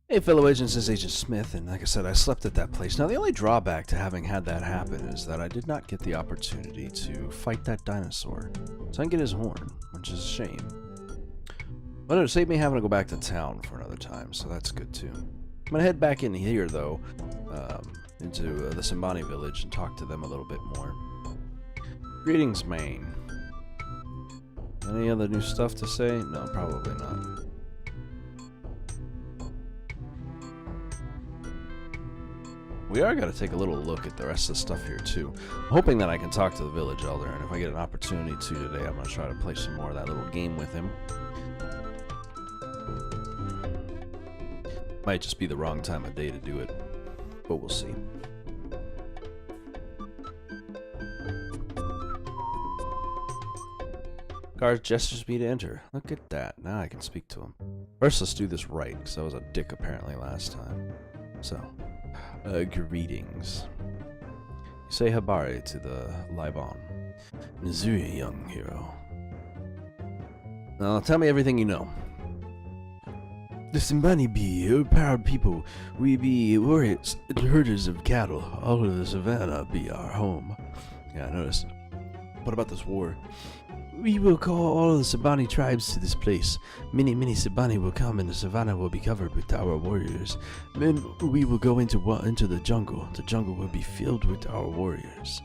Hey fellow agents, this is Agent Smith, and like I said, I slept at that place. Now the only drawback to having had that happen is that I did not get the opportunity to fight that dinosaur. So I didn't get his horn, which is a shame. But it saved me having to go back to town for another time, so that's good too. I'm gonna head back in here though, into the Simbani village and talk to them a little bit more. Greetings, Maine. Any other new stuff to say? No, probably not. We are going to take a little look at the rest of the stuff here too. I'm hoping that I can talk to the village elder, and if I get an opportunity to today, I'm going to try to play some more of that little game with him. Might just be the wrong time of day to do it, but we'll see. Guard gestures me to enter. Look at that. Now I can speak to him. First, let's do this right, because I was a dick apparently last time. So, greetings. You say habari to the Laibon. Missouri, young hero. Now, tell me everything you know. The Simbani be a proud people. We be warriors and herders of cattle. All of the savannah be our home. Yeah, I noticed. What about this war? We will call all of the Simbani tribes to this place. Many Simbani will come, and the savannah will be covered with our warriors. Then we will go into the jungle. The jungle will be filled with our warriors.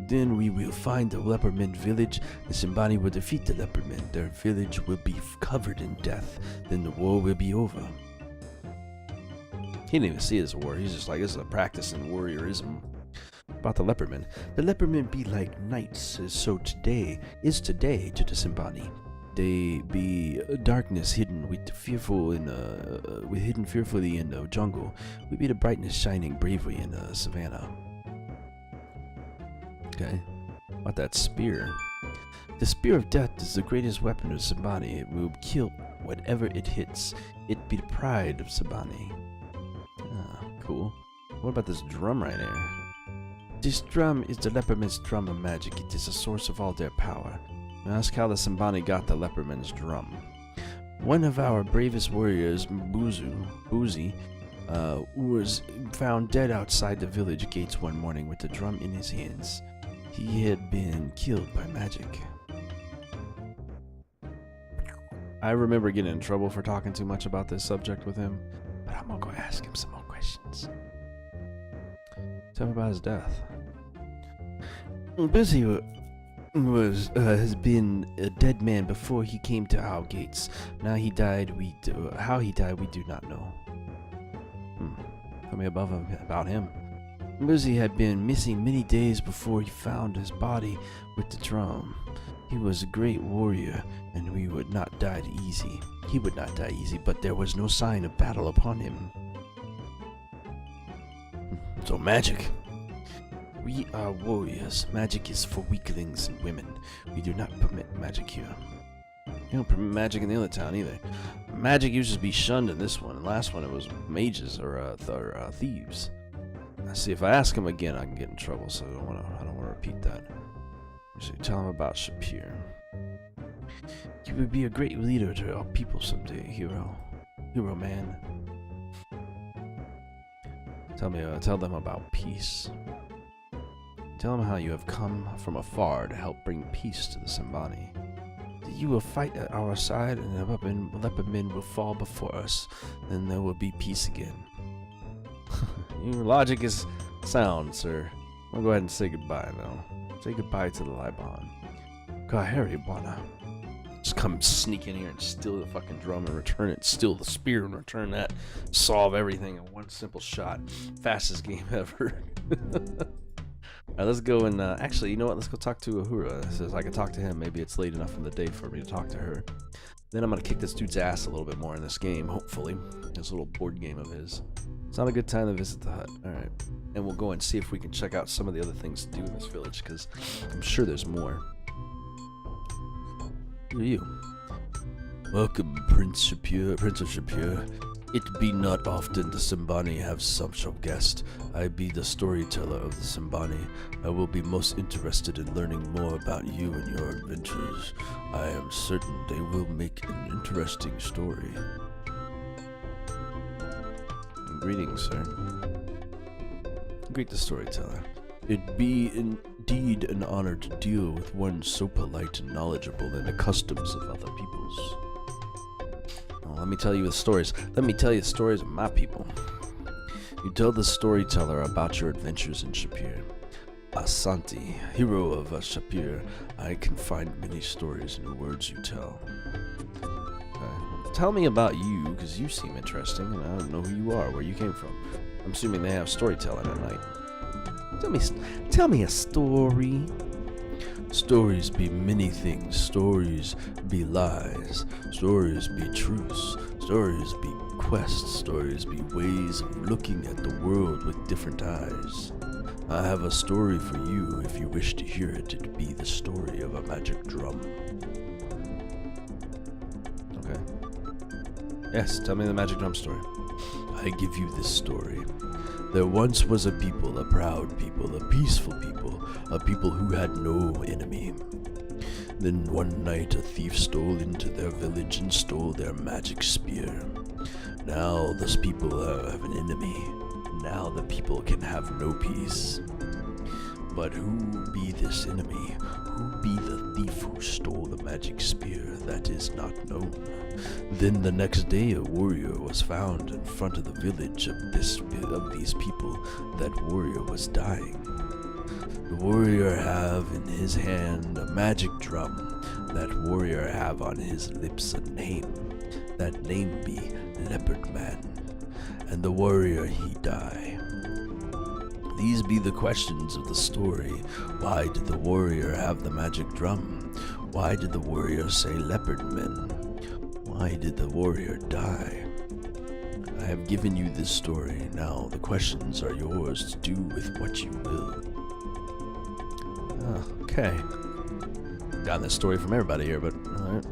Then we will find the leperman village. The Simbani will defeat the leperman. Their village will be covered in death. Then the war will be over. He didn't even see it as a war. He's just like, this is a practice in warriorism. About the lepermen. The lepermen be like knights, so today to the Simbani. They be darkness hidden fearfully in the jungle. We be the brightness shining bravely in the savannah. Okay. About that spear. The spear of death is the greatest weapon of Simbani. It will kill whatever it hits. It be the pride of Simbani. Ah, cool. What about this drum right here? This drum is the leperman's drum of magic. It is the source of all their power. Ask how the Simbani got the leperman's drum. One of our bravest warriors, Boozy, was found dead outside the village gates one morning with the drum in his hands. He had been killed by magic. I remember getting in trouble for talking too much about this subject with him, but I'm gonna go ask him some more questions. Tell me about his death. Busy has been a dead man before he came to our gates. Now he died. How he died, we do not know. Tell me about him. Busy had been missing many days before he found his body with the drum. He was a great warrior, and he would not die easy. But there was no sign of battle upon him. So magic. We are warriors. Magic is for weaklings and women. We do not permit magic here. You don't permit magic in the other town either. Magic used to be shunned in this one. The last one it was mages or thieves. See, if I ask him again, I can get in trouble. So I don't want to repeat that. So tell him about Shapir. You would be a great leader to our people someday, hero. Hero man. Tell them about peace. Tell them how you have come from afar to help bring peace to the Simbani. You will fight at our side, and the lepermen will fall before us. Then there will be peace again. Your logic is sound, sir. I'll go ahead and say goodbye now. Say goodbye to the Laibon. Kahari Bwana. Just come sneak in here and steal the fucking drum and return it. Steal the spear and return that. Solve everything in one simple shot. Fastest game ever. Alright, let's go and actually, you know what? Let's go talk to Uhura. It says I can talk to him. Maybe it's late enough in the day for me to talk to her. Then I'm gonna kick this dude's ass a little bit more in this game, hopefully. This little board game of his. It's not a good time to visit the hut. Alright. And we'll go and see if we can check out some of the other things to do in this village, because I'm sure there's more. Who are you? Welcome, Prince of Shapir. It be not often the Simbani have such a guest. I be the storyteller of the Simbani. I will be most interested in learning more about you and your adventures. I am certain they will make an interesting story. Greetings, sir. Greet the storyteller. It'd be indeed an honor to deal with one so polite and knowledgeable in the customs of other peoples. Oh, let me tell you the stories. Let me tell you the stories of my people. You tell the storyteller about your adventures in Shapir. Asante, hero of Shapir, I can find many stories in the words you tell. Tell me about you, because you seem interesting, and I don't know who you are, where you came from. I'm assuming they have storytelling at night. Tell me a story. Stories be many things. Stories be lies. Stories be truths. Stories be quests. Stories be ways of looking at the world with different eyes. I have a story for you. If you wish to hear it, it'd be the story of a magic drum. Okay. Yes, tell me the magic drum story. I give you this story. There once was a people, a proud people, a peaceful people, a people who had no enemy. Then one night a thief stole into their village and stole their magic spear. Now those people have an enemy. Now the people can have no peace. But who be this enemy? Who be the thief who stole the magic spear? That is not known. Then the next day a warrior was found in front of the village of these people. That warrior was dying. The warrior have in his hand a magic drum. That warrior have on his lips a name. That name be Leopard Man. And the warrior he die. These be the questions of the story. Why did the warrior have the magic drum? Why did the warrior say leopard men? Why did the warrior die? I have given you this story. Now the questions are yours to do with what you will. Okay. Got this story from everybody here, but alright.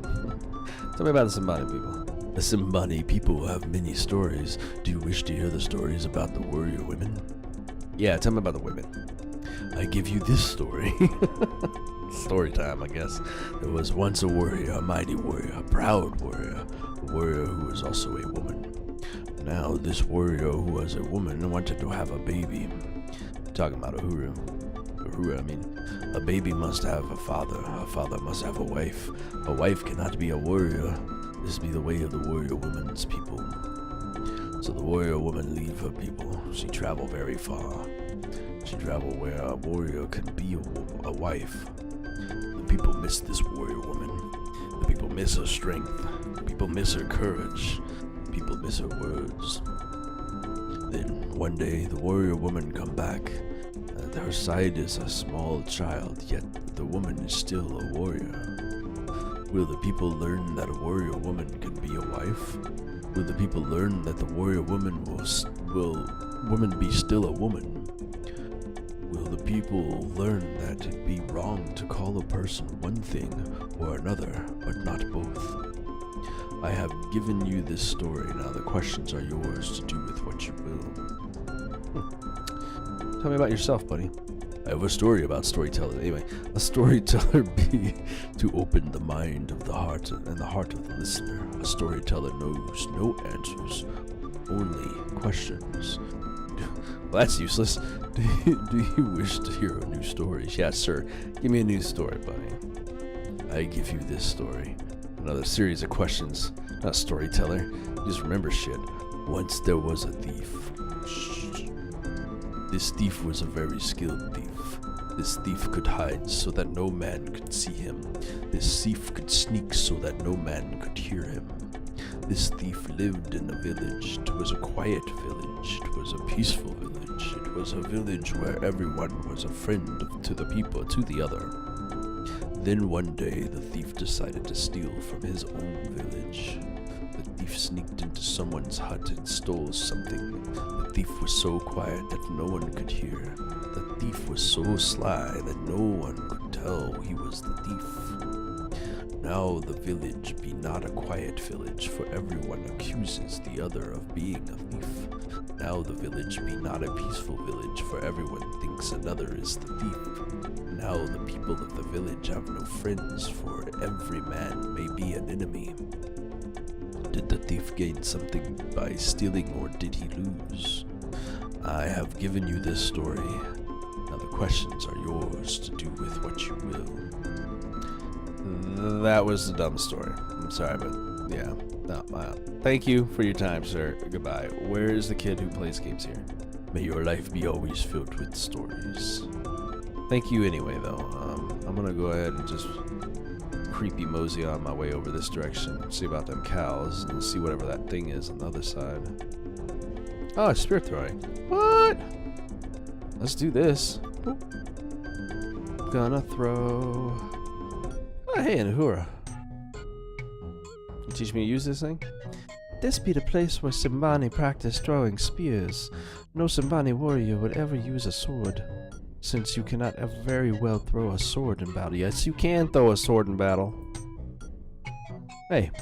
Tell me about the Simbani people. The Simbani people have many stories. Do you wish to hear the stories about the warrior women? Yeah, tell me about the women. I give you this story. Story time, I guess. There was once a warrior, a mighty warrior, a proud warrior, a warrior who was also a woman. Now, this warrior who was a woman wanted to have a baby. I'm talking about Uhura. I mean, a baby must have a father must have a wife cannot be a warrior. This be the way of the warrior woman's people. So the warrior woman leave her people. She travel very far. She travel where a warrior can be a wife. The people miss this warrior woman. The people miss her strength. The people miss her courage. The people miss her words. Then one day the warrior woman come back. At her side is a small child, yet the woman is still a warrior. Will the people learn that a warrior woman can be a wife? Will the people learn that the warrior woman will be still a woman? Will the people learn that it'd be wrong to call a person one thing or another, but not both? I have given you this story. Now the questions are yours to do with what you will. Tell me about yourself, buddy. I have a story about storyteller. Anyway, a storyteller be to open the mind of the heart and the heart of the listener. A storyteller knows no answers, only questions. Well, that's useless. Do you wish to hear a new story? Yes, sir. Give me a new story, buddy. I give you this story. Another series of questions. Not storyteller. You just remember shit. Once there was a thief. This thief was a very skilled thief. This thief could hide so that no man could see him. This thief could sneak so that no man could hear him. This thief lived in a village. It was a quiet village. It was a peaceful village. It was a village where everyone was a friend to the people, to the other. Then one day the thief decided to steal from his own village. The thief sneaked into someone's hut and stole something. The thief was so quiet that no one could hear. The thief was so sly that no one could tell he was the thief. Now the village be not a quiet village, for everyone accuses the other of being a thief. Now the village be not a peaceful village, for everyone thinks another is the thief. Now the people of the village have no friends, for every man may be an enemy. Did the thief gain something by stealing, or did he lose? I have given you this story. Now the questions are yours to do with what you will. That was a dumb story. I'm sorry, but yeah. No, thank you for your time, sir. Goodbye. Where is the kid who plays games here? May your life be always filled with stories. Thank you anyway, though. I'm gonna go ahead and just creepy mosey on my way over this direction. See about them cows and see whatever that thing is on the other side. Oh, it's spirit throwing. What? Let's do this. Gonna throw. Oh, hey, an Uhura. You teach me to use this thing? This be the place where Simbani practiced throwing spears. No Simbani warrior would ever use a sword, since you cannot very well throw a sword in battle. Yes, you can throw a sword in battle. Hey.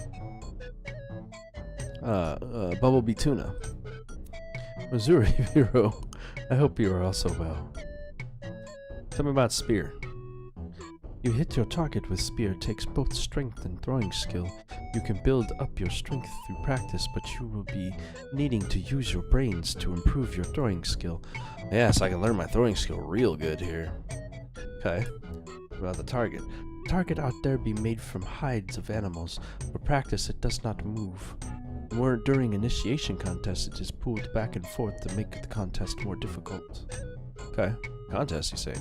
Bumblebee Tuna. Missouri hero. I hope you are also well. Tell me about spear. You hit your target with spear takes both strength and throwing skill. You can build up your strength through practice, but you will be needing to use your brains to improve your throwing skill. Yes, I can learn my throwing skill real good here. Okay. What about the target? Target out there be made from hides of animals. For practice, it does not move. More during initiation contests, it is pulled back and forth to make the contest more difficult. Okay. Contest, you say?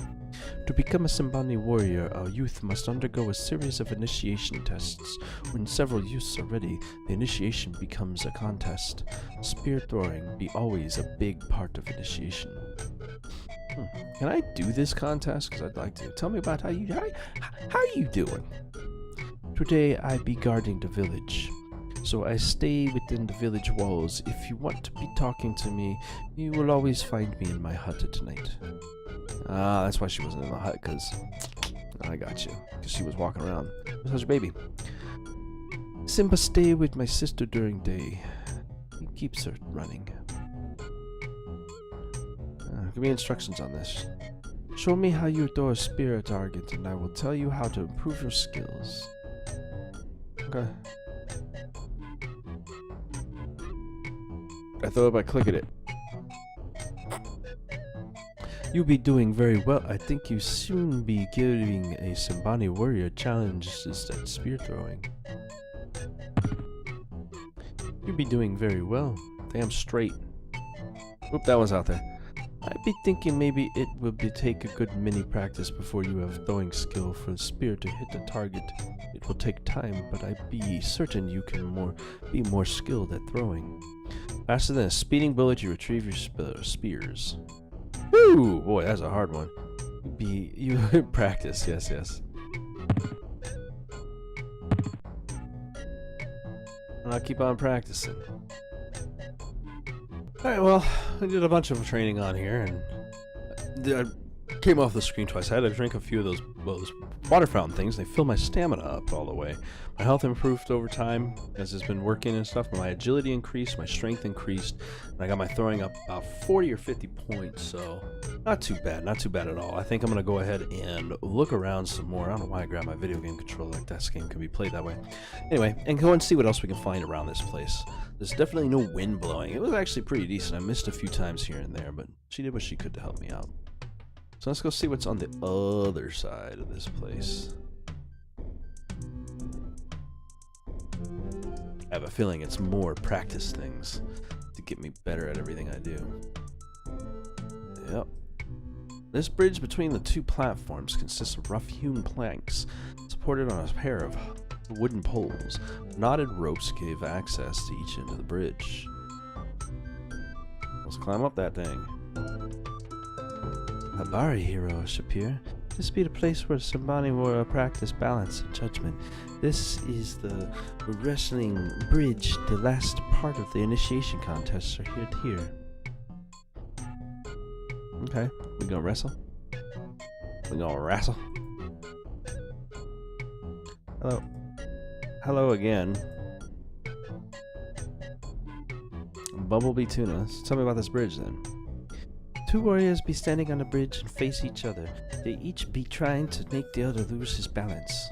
To become a Simbani warrior, a youth must undergo a series of initiation tests. When several youths are ready, the initiation becomes a contest. Spear throwing be always a big part of initiation. Can I do this contest? Because I'd like to. Tell me about how you doing? Today I be guarding the village, so I stay within the village walls. If you want to be talking to me, you will always find me in my hut at night. Ah, that's why she wasn't in the hut, because I got you. Because she was walking around. How's your baby? Simba stay with my sister during day. He keeps her running. Give me instructions on this. Show me how you throw a spear at target, and I will tell you how to improve your skills. Okay. I throw it by clicking it. You be doing very well. I think you soon be giving a Simbani warrior challenges at spear throwing. You be doing very well. Damn straight. Oop, that one's out there. I'd be thinking maybe it will take a good mini practice before you have throwing skill for the spear to hit the target. It will take time, but I'd be certain you can be more skilled at throwing. Faster than a speeding bullet, you retrieve your spears. Woo! Boy, that's a hard one. You practice, yes. And I'll keep on practicing. Alright, well, I did a bunch of training on here, and I came off the screen twice. I had to drink a few of those water fountain things. They fill my stamina up all the way. My health improved over time as it's been working and stuff. My agility increased, my strength increased, and I got my throwing up about 40 or 50 points, so not too bad at all. I think I'm going to go ahead and look around some more. I don't know why I grabbed my video game controller like this game can be played that way. Anyway, and go and see what else we can find around this place. There's definitely no wind blowing. It was actually pretty decent. I missed a few times here and there, but she did what she could to help me out. So let's go see what's on the other side of this place. I have a feeling it's more practice things to get me better at everything I do. Yep. This bridge between the two platforms consists of rough-hewn planks supported on a pair of wooden poles. Knotted ropes gave access to each end of the bridge. Let's climb up that thing. Habari hero, Shapir. This be the place where Simbani warrior practice balance and judgment. This is the wrestling bridge. The last part of the initiation contests are here. Okay, we gonna wrestle? We gonna wrestle? Hello. Hello again. Bumblebee Tuna. So tell me about this bridge then. Two warriors be standing on the bridge and face each other. They each be trying to make the other lose his balance.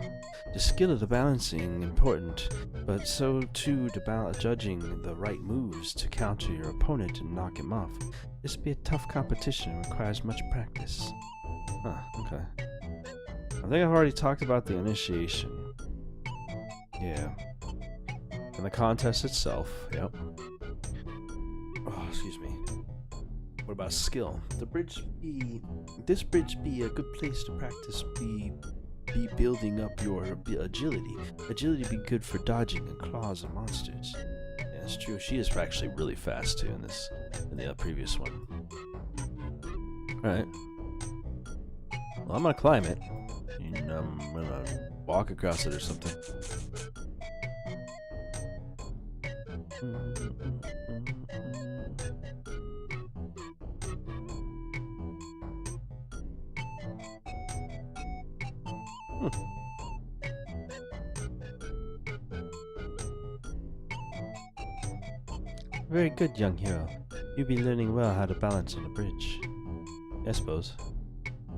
The skill of the balancing important, but so too judging the right moves to counter your opponent and knock him off. This will be a tough competition and requires much practice. Huh, okay. I think I've already talked about the initiation. Yeah. And the contest itself, yep. Oh, excuse me. What about skill? This bridge be a good place to practice be building up your agility. Agility be good for dodging and claws of monsters. Yeah, that's true. She is actually really fast too in the previous one. Alright. Well, I'm gonna climb it. And I'm gonna walk across it or something. Very good, young hero. You'll be learning well how to balance on the bridge. I suppose.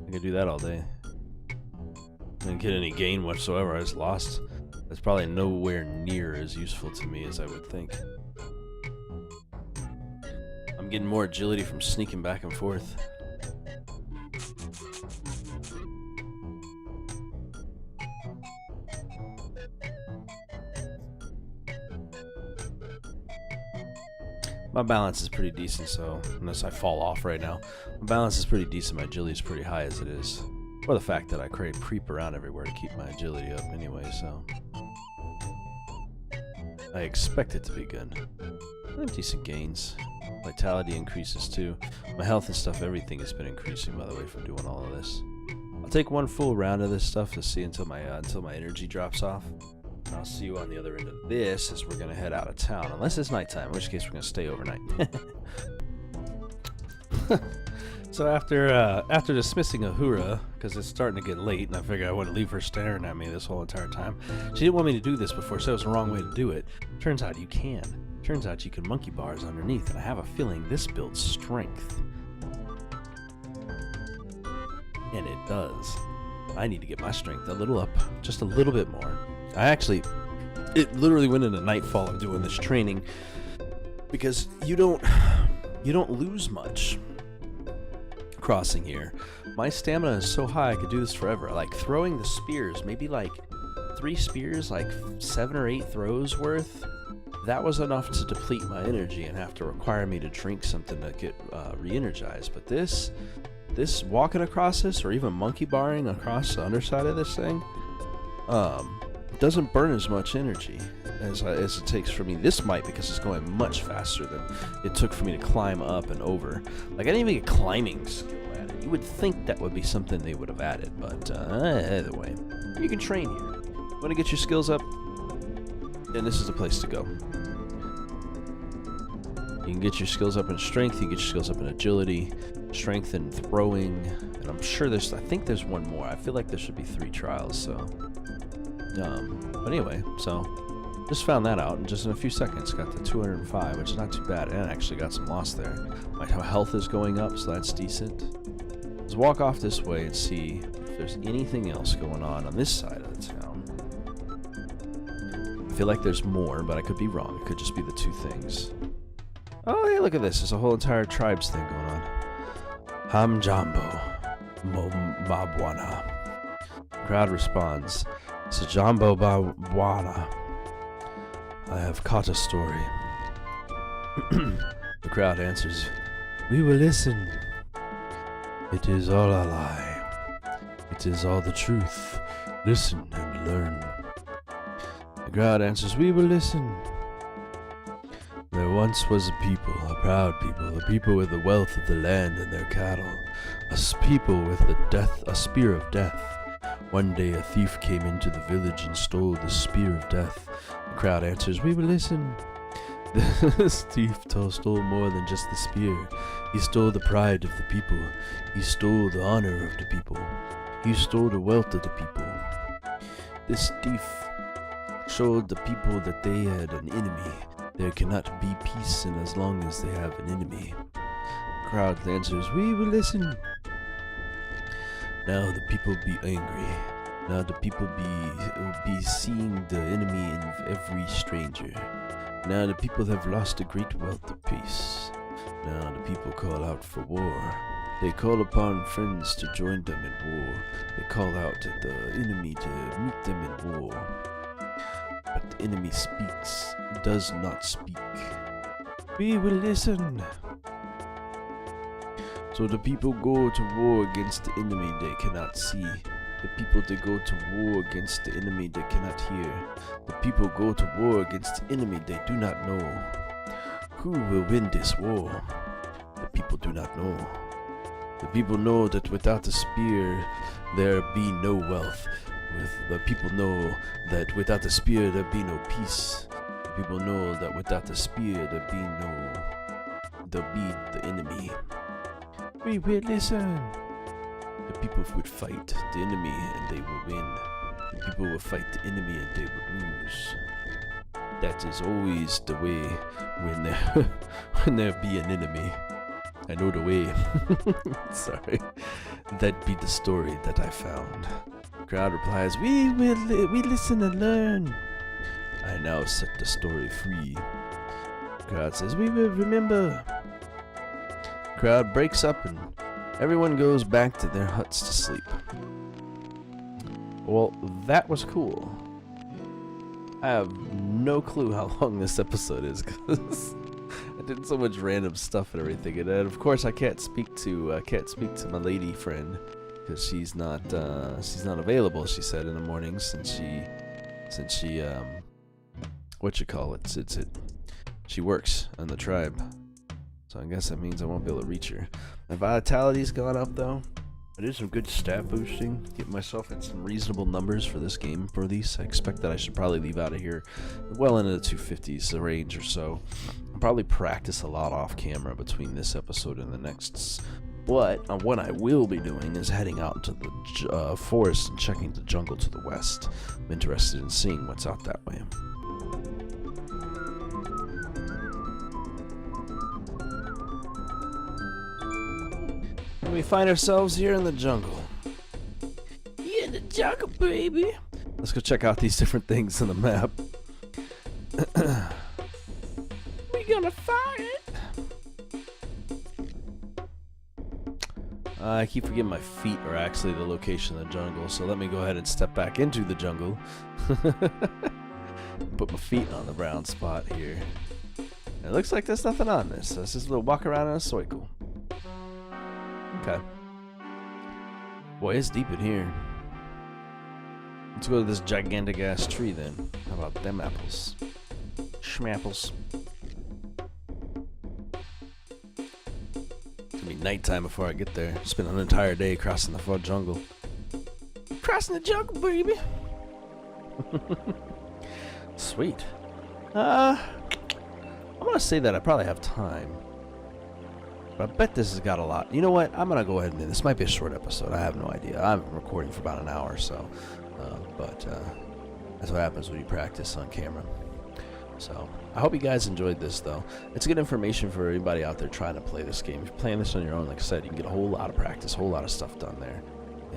I could do that all day. Didn't get any gain whatsoever. I just lost. That's probably nowhere near as useful to me as I would think. I'm getting more agility from sneaking back and forth. My balance is pretty decent, so unless I fall off right now, my balance is pretty decent. My agility is pretty high as it is. Or the fact that I creep around everywhere to keep my agility up anyway, so I expect it to be good. I have decent gains. Vitality increases too. My health and stuff, everything has been increasing, by the way, from doing all of this. I'll take one full round of this stuff to see until my energy drops off. And I'll see you on the other end of this as we're gonna head out of town, unless it's nighttime, in which case we're gonna stay overnight. So after dismissing Uhura, because it's starting to get late, and I figured I wouldn't leave her staring at me this whole entire time. She didn't want me to do this before, so it was the wrong way to do it. Turns out you can. Turns out you can monkey bars underneath, and I have a feeling this builds strength. And it does. I need to get my strength a little up, just a little bit more. It literally went into nightfall of doing this training, because you don't lose much crossing here. My stamina is so high I could do this forever. Like throwing the spears, maybe like 3 spears, like 7 or 8 throws worth. That was enough to deplete my energy and have to require me to drink something to get re-energized. But this walking across this, or even monkey barring across the underside of this thing, doesn't burn as much energy as it takes for me. This might, because it's going much faster than it took for me to climb up and over. Like, I didn't even get climbing skill added. You would think that would be something they would have added, but either way, you can train here. You want to get your skills up? Then this is the place to go. You can get your skills up in strength, you can get your skills up in agility, strength and throwing, and I'm sure I think there's one more. I feel like there should be 3 trials, so but anyway, so just found that out, and just in a few seconds got to 205, which is not too bad, and I actually got some loss there. My health is going up, so that's decent. Let's walk off this way and see if there's anything else going on this side of the town. I feel like there's more, but I could be wrong. It could just be the 2 things. Oh, hey, look at this. There's a whole entire tribes thing going on. Hamjambo Mabwana. Crowd responds. Sajambo Babwana. I have caught a story. The crowd answers, we will listen. It is all a lie. It is all the truth. Listen and learn. The crowd answers, we will listen. There once was a people, a proud people, a people with the wealth of the land and their cattle, a people with a spear of death. One day a thief came into the village and stole the spear of death. The crowd answers, we will listen. This thief stole more than just the spear. He stole the pride of the people. He stole the honor of the people. He stole the wealth of the people. This thief showed the people that they had an enemy. There cannot be peace in as long as they have an enemy. The crowd answers, we will listen. Now the people be angry. Now the people be seeing the enemy in every stranger. Now the people have lost a great wealth of peace. Now the people call out for war. They call upon friends to join them in war. They call out the enemy to meet them in war. But the enemy does not speak. We will listen. So the people go to war against the enemy they cannot see. The people that go to war against the enemy they cannot hear. The people go to war against the enemy they do not know. Who will win this war? The people do not know. The people know that without the spear there be no wealth. The people know that without the spear there be no peace. The people know that without the spear there be the enemy. We will listen. The people would fight the enemy and they will win. The people will fight the enemy and they will lose. That is always the way when there be an enemy. I know the way. Sorry. That be the story that I found. Crowd replies, we listen and learn. I now set the story free. Crowd says, we will remember. Crowd breaks up and everyone goes back to their huts to sleep. Well, that was cool. I have no clue how long this episode is because I did so much random stuff and everything, and of course I can't speak to my lady friend because she's not available. She said in the mornings since she she works on the tribe. So I guess that means I won't be able to reach her. My vitality's gone up though. I did some good stat boosting, get myself in some reasonable numbers for this game for these. I expect that I should probably leave out of here well into the 250s range or so. I'll probably practice a lot off camera between this episode and the next. But what I will be doing is heading out into the forest and checking the jungle to the west. I'm interested in seeing what's out that way. We find ourselves here in the jungle. Yeah, in the jungle, baby. Let's go check out these different things on the map. We gonna fight. I keep forgetting my feet are actually the location of the jungle, so let me go ahead and step back into the jungle. Put my feet on the brown spot here. It looks like there's nothing on this. So it's just a little walk around in a circle. Okay. Boy, it's deep in here. Let's go to this gigantic ass tree then. How about them apples? Schmapples. It's gonna be nighttime before I get there. Spend an entire day crossing the far jungle. Crossing the jungle, baby! Sweet. I'm gonna say that I probably have time. But I bet this has got a lot. You know what? I'm going to go ahead and this might be a short episode. I have no idea. I'm recording for about an hour or so. But that's what happens when you practice on camera. So I hope you guys enjoyed this, though. It's good information for anybody out there trying to play this game. If you're playing this on your own, like I said, you can get a whole lot of practice, a whole lot of stuff done there.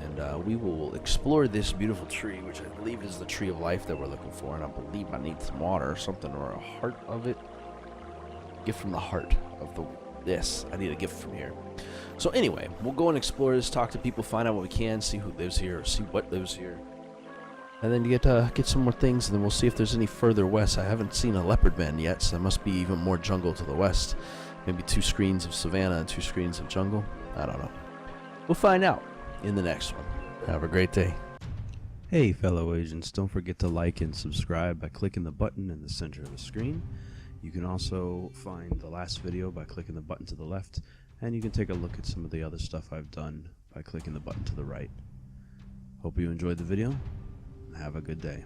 And we will explore this beautiful tree, which I believe is the tree of life that we're looking for. And I believe I need some water or something, or a heart of it. Gift from the heart of the... Yes, I need a gift from here. So anyway, we'll go and explore this, talk to people, find out what we can, see who lives here, or see what lives here. And then get some more things, and then we'll see if there's any further west. I haven't seen a leopard man yet, so there must be even more jungle to the west. Maybe 2 screens of savanna and 2 screens of jungle. I don't know. We'll find out in the next one. Have a great day. Hey fellow agents, don't forget to like and subscribe by clicking the button in the center of the screen. You can also find the last video by clicking the button to the left, and you can take a look at some of the other stuff I've done by clicking the button to the right. Hope you enjoyed the video, and have a good day.